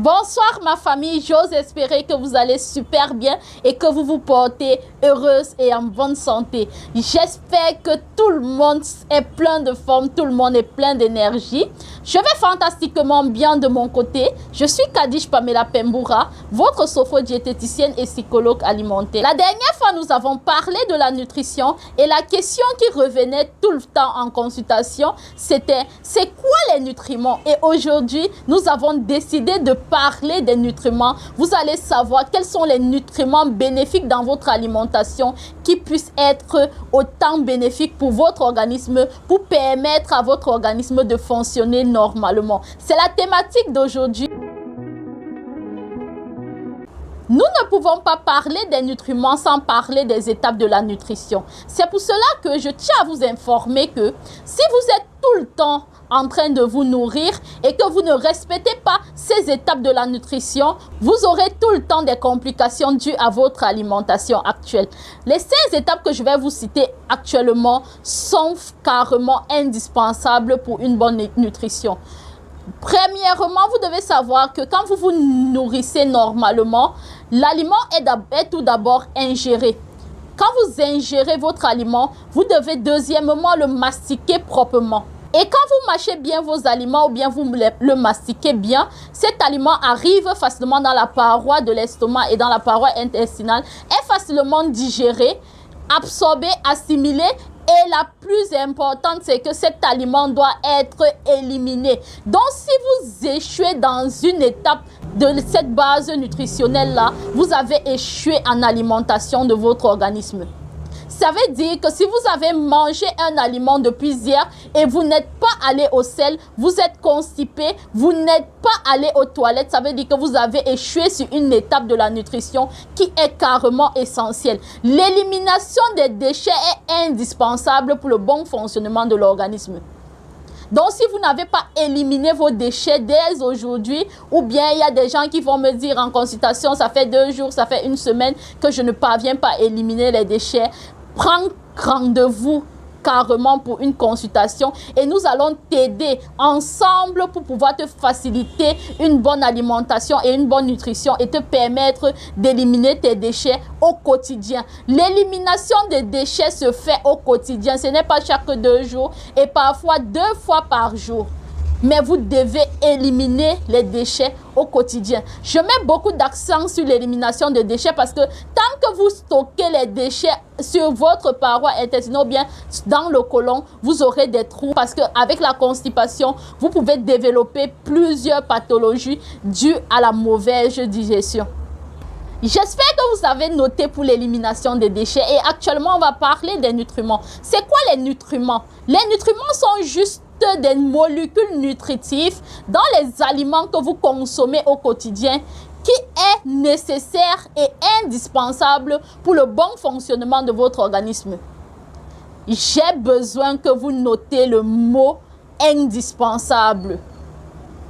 Bonsoir ma famille, j'ose espérer que vous allez super bien et que vous vous portez heureuse et en bonne santé. J'espère que tout le monde est plein de forme, tout le monde est plein d'énergie. Je vais fantastiquement bien de mon côté. Je suis Kadish Pamela Pemboura, votre sophodiététicienne et psychologue alimentaire. La dernière fois, nous avons parlé de la nutrition et la question qui revenait tout le temps en consultation, c'était c'est quoi les nutriments? Et aujourd'hui, nous avons décidé de parler des nutriments. Vous allez savoir quels sont les nutriments bénéfiques dans votre alimentation qui puissent être autant bénéfiques pour votre organisme, pour permettre à votre organisme de fonctionner normalement. C'est la thématique d'aujourd'hui. Nous ne pouvons pas parler des nutriments sans parler des étapes de la nutrition. C'est pour cela que je tiens à vous informer que si vous êtes tout le temps en train de vous nourrir et que vous ne respectez pas ces étapes de la nutrition, vous aurez tout le temps des complications dues à votre alimentation actuelle. Les 5 étapes que je vais vous citer actuellement sont carrément indispensables pour une bonne nutrition. Premièrement, vous devez savoir que quand vous vous nourrissez normalement, l'aliment est tout d'abord ingéré. Quand vous ingérez votre aliment, vous devez deuxièmement le mastiquer proprement. Et quand vous mâchez bien vos aliments ou bien vous le mastiquez bien, cet aliment arrive facilement dans la paroi de l'estomac et dans la paroi intestinale, est facilement digéré, absorbé, assimilé. Et la plus importante, c'est que cet aliment doit être éliminé. Donc, si vous échouez dans une étape de cette base nutritionnelle-là, vous avez échoué en alimentation de votre organisme. Ça veut dire que si vous avez mangé un aliment depuis hier et vous n'êtes pas allé au sel, vous êtes constipé, vous n'êtes pas allé aux toilettes, ça veut dire que vous avez échoué sur une étape de la nutrition qui est carrément essentielle. L'élimination des déchets est indispensable pour le bon fonctionnement de l'organisme. Donc, si vous n'avez pas éliminé vos déchets dès aujourd'hui, ou bien il y a des gens qui vont me dire en consultation, ça fait 2 jours, ça fait 1 semaine que je ne parviens pas à éliminer les déchets, prends rendez-vous carrément pour une consultation et nous allons t'aider ensemble pour pouvoir te faciliter une bonne alimentation et une bonne nutrition et te permettre d'éliminer tes déchets au quotidien. L'élimination des déchets se fait au quotidien, ce n'est pas chaque 2 jours et parfois 2 fois par jour. Mais vous devez éliminer les déchets au quotidien. Je mets beaucoup d'accent sur l'élimination des déchets parce que tant que vous stockez les déchets sur votre paroi intestinale ou bien dans le côlon, vous aurez des trous parce qu'avec la constipation, vous pouvez développer plusieurs pathologies dues à la mauvaise digestion. J'espère que vous avez noté pour l'élimination des déchets et actuellement on va parler des nutriments. C'est quoi les nutriments? Les nutriments sont juste des molécules nutritives dans les aliments que vous consommez au quotidien qui est nécessaire et indispensable pour le bon fonctionnement de votre organisme. J'ai besoin que vous notez le mot indispensable.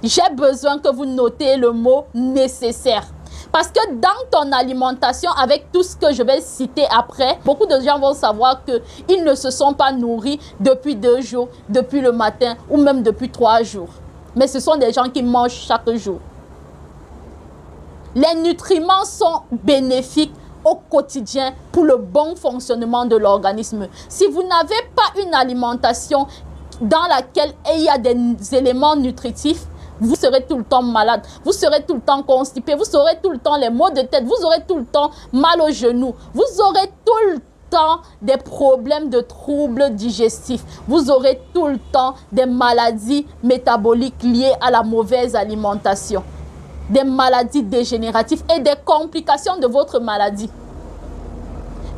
J'ai besoin que vous notez le mot nécessaire. Parce que dans ton alimentation, avec tout ce que je vais citer après, beaucoup de gens vont savoir qu'ils ne se sont pas nourris depuis 2 jours, depuis le matin ou même depuis 3 jours. Mais ce sont des gens qui mangent chaque jour. Les nutriments sont bénéfiques au quotidien pour le bon fonctionnement de l'organisme. Si vous n'avez pas une alimentation dans laquelle il y a des éléments nutritifs, vous serez tout le temps malade, vous serez tout le temps constipé, vous aurez tout le temps les maux de tête, vous aurez tout le temps mal aux genoux, vous aurez tout le temps des problèmes de troubles digestifs, vous aurez tout le temps des maladies métaboliques liées à la mauvaise alimentation, des maladies dégénératives et des complications de votre maladie.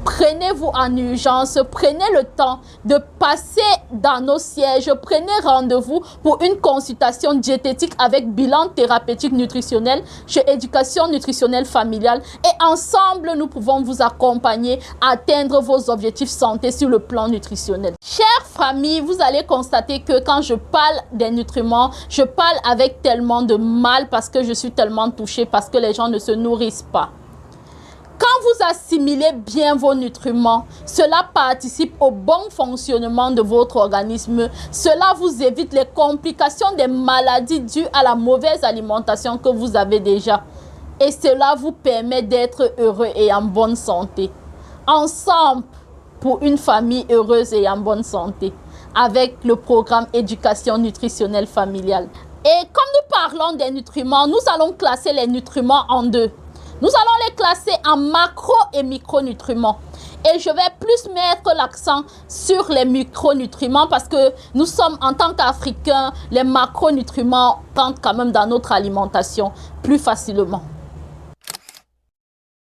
Prenez-vous en urgence, prenez le temps de passer dans nos sièges, prenez rendez-vous pour une consultation diététique avec bilan thérapeutique nutritionnel chez Éducation nutritionnelle familiale et ensemble, nous pouvons vous accompagner à atteindre vos objectifs santé sur le plan nutritionnel. Chère famille, vous allez constater que quand je parle des nutriments, je parle avec tellement de mal parce que je suis tellement touchée, parce que les gens ne se nourrissent pas. Quand vous assimilez bien vos nutriments, cela participe au bon fonctionnement de votre organisme. Cela vous évite les complications des maladies dues à la mauvaise alimentation que vous avez déjà. Et cela vous permet d'être heureux et en bonne santé. Ensemble, pour une famille heureuse et en bonne santé, avec le programme éducation nutritionnelle familiale. Et comme nous parlons des nutriments, nous allons classer les nutriments en deux. Nous allons les classer en macro et micronutriments. Et je vais plus mettre l'accent sur les micronutriments parce que nous sommes, en tant qu'Africains, les macronutriments rentrent quand même dans notre alimentation plus facilement.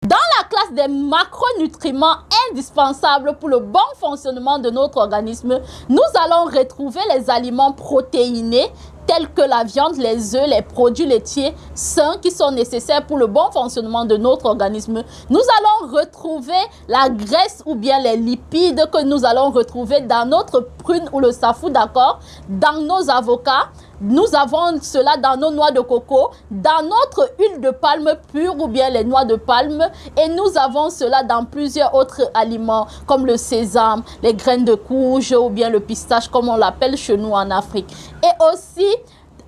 Dans la classe des macronutriments indispensables pour le bon fonctionnement de notre organisme, nous allons retrouver les aliments protéinés tels que la viande, les œufs, les produits laitiers sains qui sont nécessaires pour le bon fonctionnement de notre organisme. Nous allons retrouver la graisse ou bien les lipides que nous allons retrouver dans notre prune ou le safou, d'accord, dans nos avocats. Nous avons cela dans nos noix de coco, dans notre huile de palme pure ou bien les noix de palme. Et nous avons cela dans plusieurs autres aliments comme le sésame, les graines de courge ou bien le pistache comme on l'appelle chez nous en Afrique. Et aussi,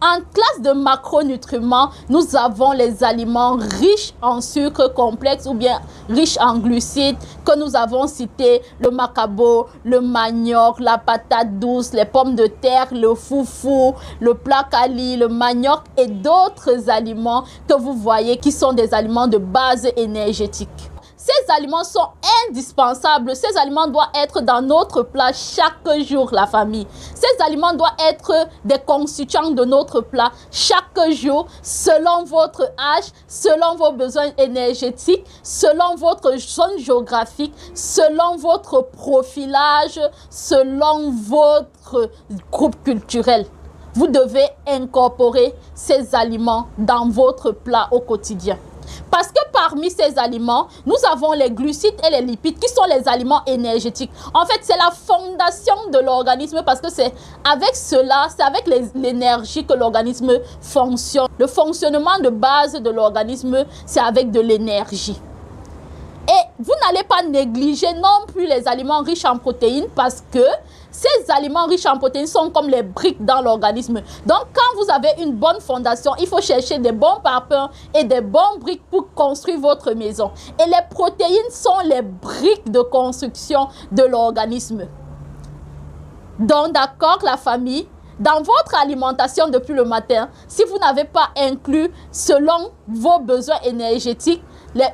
en classe de macronutriments, nous avons les aliments riches en sucre complexe ou bien riches en glucides que nous avons cités, le macabo, le manioc, la patate douce, les pommes de terre, le foufou, le placali, le manioc et d'autres aliments que vous voyez qui sont des aliments de base énergétique. Ces aliments sont indispensables. Ces aliments doivent être dans notre plat chaque jour, la famille. Ces aliments doivent être des constituants de notre plat chaque jour, selon votre âge, selon vos besoins énergétiques, selon votre zone géographique, selon votre profilage, selon votre groupe culturel. Vous devez incorporer ces aliments dans votre plat au quotidien. Parce que parmi ces aliments, nous avons les glucides et les lipides qui sont les aliments énergétiques. En fait, c'est la fondation de l'organisme parce que c'est avec cela, c'est avec l'énergie que l'organisme fonctionne. Le fonctionnement de base de l'organisme, c'est avec de l'énergie. Et vous n'allez pas négliger non plus les aliments riches en protéines parce que ces aliments riches en protéines sont comme les briques dans l'organisme. Donc, quand vous avez une bonne fondation, il faut chercher des bons parpaings et des bons briques pour construire votre maison. Et les protéines sont les briques de construction de l'organisme. Donc, d'accord, la famille, dans votre alimentation depuis le matin, si vous n'avez pas inclus selon vos besoins énergétiques,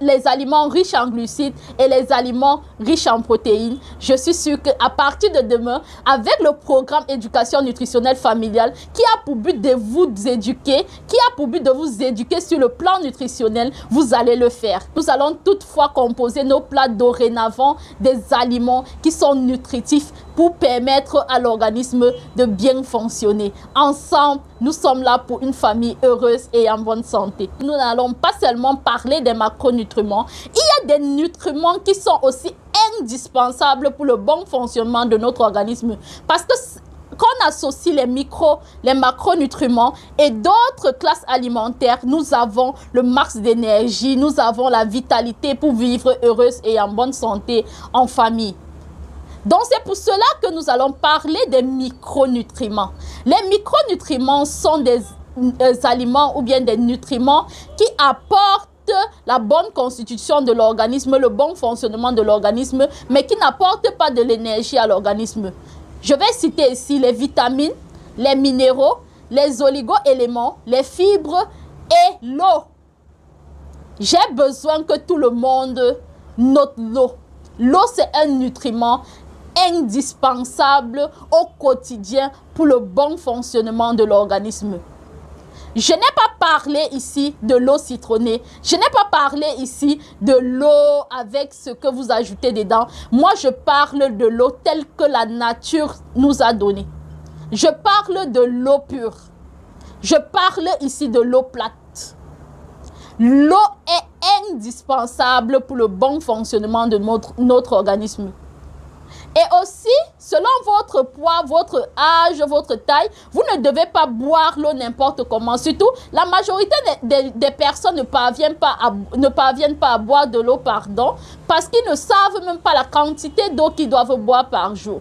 les aliments riches en glucides et les aliments riches en protéines, je suis sûre qu'à partir de demain, avec le programme éducation nutritionnelle familiale qui a pour but de vous éduquer, qui a pour but de vous éduquer sur le plan nutritionnel, vous allez le faire. Nous allons toutefois composer nos plats dorénavant des aliments qui sont nutritifs pour permettre à l'organisme de bien fonctionner. Ensemble, nous sommes là pour une famille heureuse et en bonne santé. Nous n'allons pas seulement parler des macronutriments. Il y a des nutriments qui sont aussi indispensables pour le bon fonctionnement de notre organisme. Parce que quand on associe les macronutriments et d'autres classes alimentaires, nous avons le max d'énergie, nous avons la vitalité pour vivre heureuse et en bonne santé en famille. Donc, c'est pour cela que nous allons parler des micronutriments. Les micronutriments sont des aliments ou bien des nutriments qui apportent la bonne constitution de l'organisme, le bon fonctionnement de l'organisme, mais qui n'apportent pas de l'énergie à l'organisme. Je vais citer ici les vitamines, les minéraux, les oligo-éléments, les fibres et l'eau. J'ai besoin que tout le monde note l'eau. L'eau, c'est un nutriment indispensable au quotidien pour le bon fonctionnement de l'organisme. Je n'ai pas parlé ici de l'eau citronnée. Je n'ai pas parlé ici de l'eau avec ce que vous ajoutez dedans. Moi, je parle de l'eau telle que la nature nous a donnée. Je parle de l'eau pure. Je parle ici de l'eau plate. L'eau est indispensable pour le bon fonctionnement de notre organisme. Et aussi, selon votre poids, votre âge, votre taille, vous ne devez pas boire l'eau n'importe comment. Surtout, la majorité des personnes ne parviennent pas à boire de l'eau, parce qu'ils ne savent même pas la quantité d'eau qu'ils doivent boire par jour.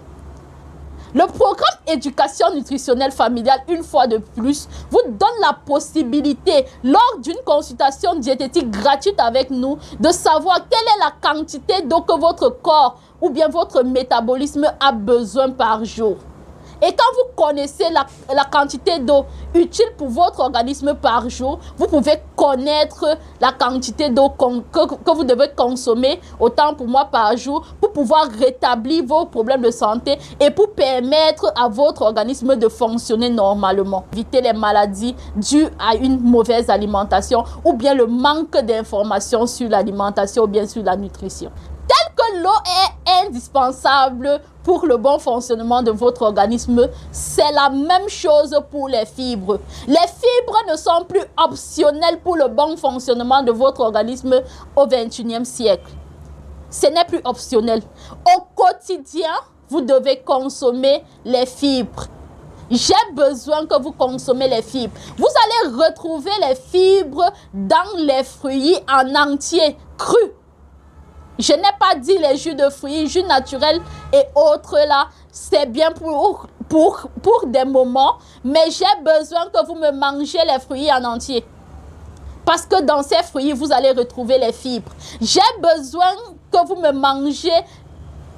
Le programme éducation nutritionnelle familiale, une fois de plus, vous donne la possibilité, lors d'une consultation diététique gratuite avec nous, de savoir quelle est la quantité d'eau que votre corps ou bien votre métabolisme a besoin par jour. Et quand vous connaissez la quantité d'eau utile pour votre organisme par jour, vous pouvez connaître la quantité d'eau que vous devez consommer, autant pour moi par jour, pour pouvoir rétablir vos problèmes de santé et pour permettre à votre organisme de fonctionner normalement. Éviter les maladies dues à une mauvaise alimentation ou bien le manque d'informations sur l'alimentation ou bien sur la nutrition. Tel que l'eau est indispensable pour le bon fonctionnement de votre organisme, c'est la même chose pour les fibres. Les fibres ne sont plus optionnelles pour le bon fonctionnement de votre organisme au XXIe siècle. Ce n'est plus optionnel. Au quotidien, vous devez consommer les fibres. J'ai besoin que vous consommez les fibres. Vous allez retrouver les fibres dans les fruits en entier, crus. Je n'ai pas dit les jus de fruits, jus naturels et autres là, c'est bien pour des moments, mais j'ai besoin que vous me mangez les fruits en entier. Parce que dans ces fruits, vous allez retrouver les fibres. J'ai besoin que vous me mangez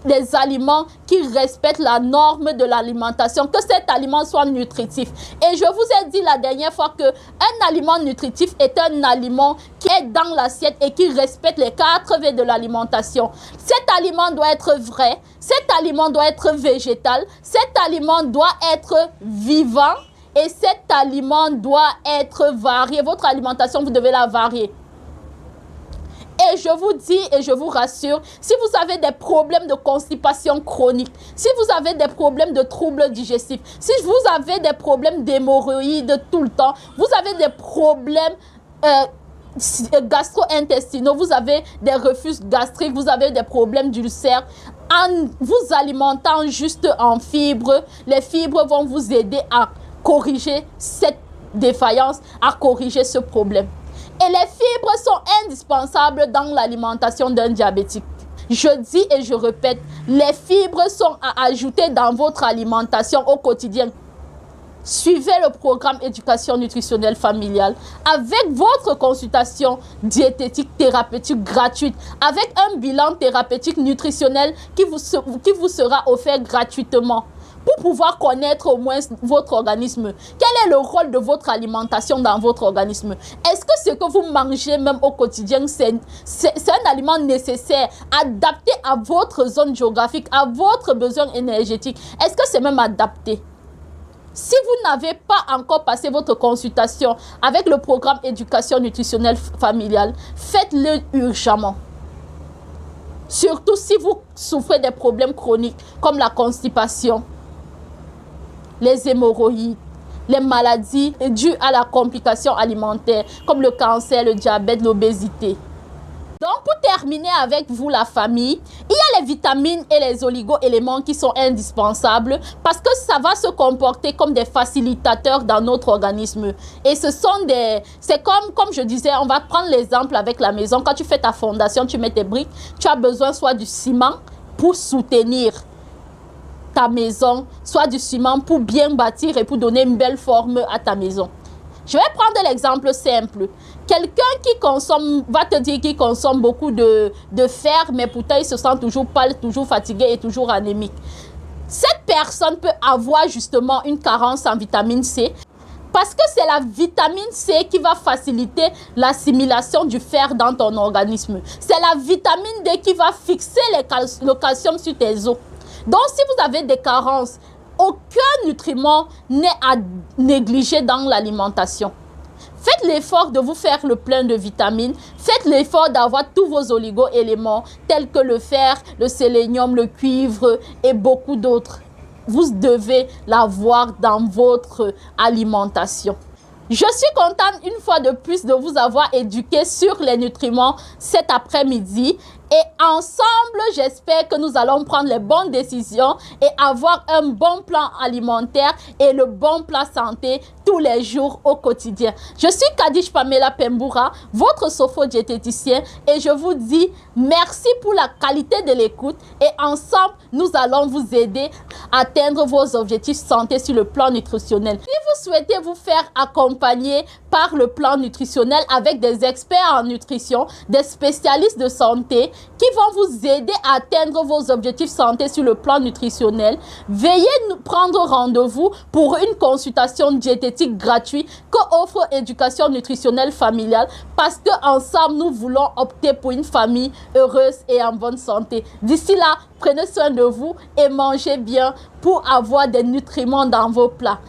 des aliments qui respectent la norme de l'alimentation, que cet aliment soit nutritif. Et je vous ai dit la dernière fois que un aliment nutritif est un aliment qui est dans l'assiette et qui respecte les 4 V de l'alimentation. Cet aliment doit être vrai, cet aliment doit être végétal, cet aliment doit être vivant et cet aliment doit être varié. Votre alimentation, vous devez la varier. Et je vous dis et je vous rassure, si vous avez des problèmes de constipation chronique, si vous avez des problèmes de troubles digestifs, si vous avez des problèmes d'hémorroïdes tout le temps, vous avez des problèmes gastro-intestinaux, vous avez des reflux gastriques, vous avez des problèmes d'ulcères, en vous alimentant juste en fibres, les fibres vont vous aider à corriger cette défaillance, à corriger ce problème. Et les fibres sont indispensables dans l'alimentation d'un diabétique. Je dis et je répète, les fibres sont à ajouter dans votre alimentation au quotidien. Suivez le programme éducation nutritionnelle familiale avec votre consultation diététique thérapeutique gratuite, avec un bilan thérapeutique nutritionnel qui vous sera offert gratuitement. Pour pouvoir connaître au moins votre organisme. Quel est le rôle de votre alimentation dans votre organisme? Est-ce que ce que vous mangez même au quotidien, c'est un aliment nécessaire, adapté à votre zone géographique, à votre besoin énergétique? Est-ce que c'est même adapté? Si vous n'avez pas encore passé votre consultation avec le programme éducation nutritionnelle familiale, faites-le urgemment. Surtout si vous souffrez des problèmes chroniques comme la constipation, les hémorroïdes, les maladies dues à la complication alimentaire comme le cancer, le diabète, l'obésité. Donc, pour terminer avec vous, la famille, il y a les vitamines et les oligo-éléments qui sont indispensables parce que ça va se comporter comme des facilitateurs dans notre organisme. Et ce sont c'est comme je disais, on va prendre l'exemple avec la maison. Quand tu fais ta fondation, tu mets tes briques, tu as besoin soit du ciment pour soutenir ta maison, soit du ciment pour bien bâtir et pour donner une belle forme à ta maison. Je vais prendre l'exemple simple. Quelqu'un qui va te dire qu'il consomme beaucoup de fer, mais pourtant il se sent toujours pâle, toujours fatigué et toujours anémique. Cette personne peut avoir justement une carence en vitamine C parce que c'est la vitamine C qui va faciliter l'assimilation du fer dans ton organisme. C'est la vitamine D qui va fixer le calcium sur tes os. Donc, si vous avez des carences, aucun nutriment n'est à négliger dans l'alimentation. Faites l'effort de vous faire le plein de vitamines. Faites l'effort d'avoir tous vos oligo-éléments tels que le fer, le sélénium, le cuivre et beaucoup d'autres. Vous devez l'avoir dans votre alimentation. Je suis contente une fois de plus de vous avoir éduqué sur les nutriments cet après-midi Et ensemble, j'espère que nous allons prendre les bonnes décisions et avoir un bon plan alimentaire et le bon plan santé tous les jours au quotidien. Je suis Kadish Pamela Pemboura, votre sophodiététicien, et je vous dis merci pour la qualité de l'écoute et ensemble, nous allons vous aider à atteindre vos objectifs santé sur le plan nutritionnel. Si vous souhaitez vous faire accompagner par le plan nutritionnel avec des experts en nutrition, des spécialistes de santé qui vont vous aider à atteindre vos objectifs santé sur le plan nutritionnel, veuillez prendre rendez-vous pour une consultation diététique gratuite que offre Éducation nutritionnelle familiale parce que ensemble nous voulons opter pour une famille heureuse et en bonne santé. D'ici là, prenez soin de vous et mangez bien pour avoir des nutriments dans vos plats.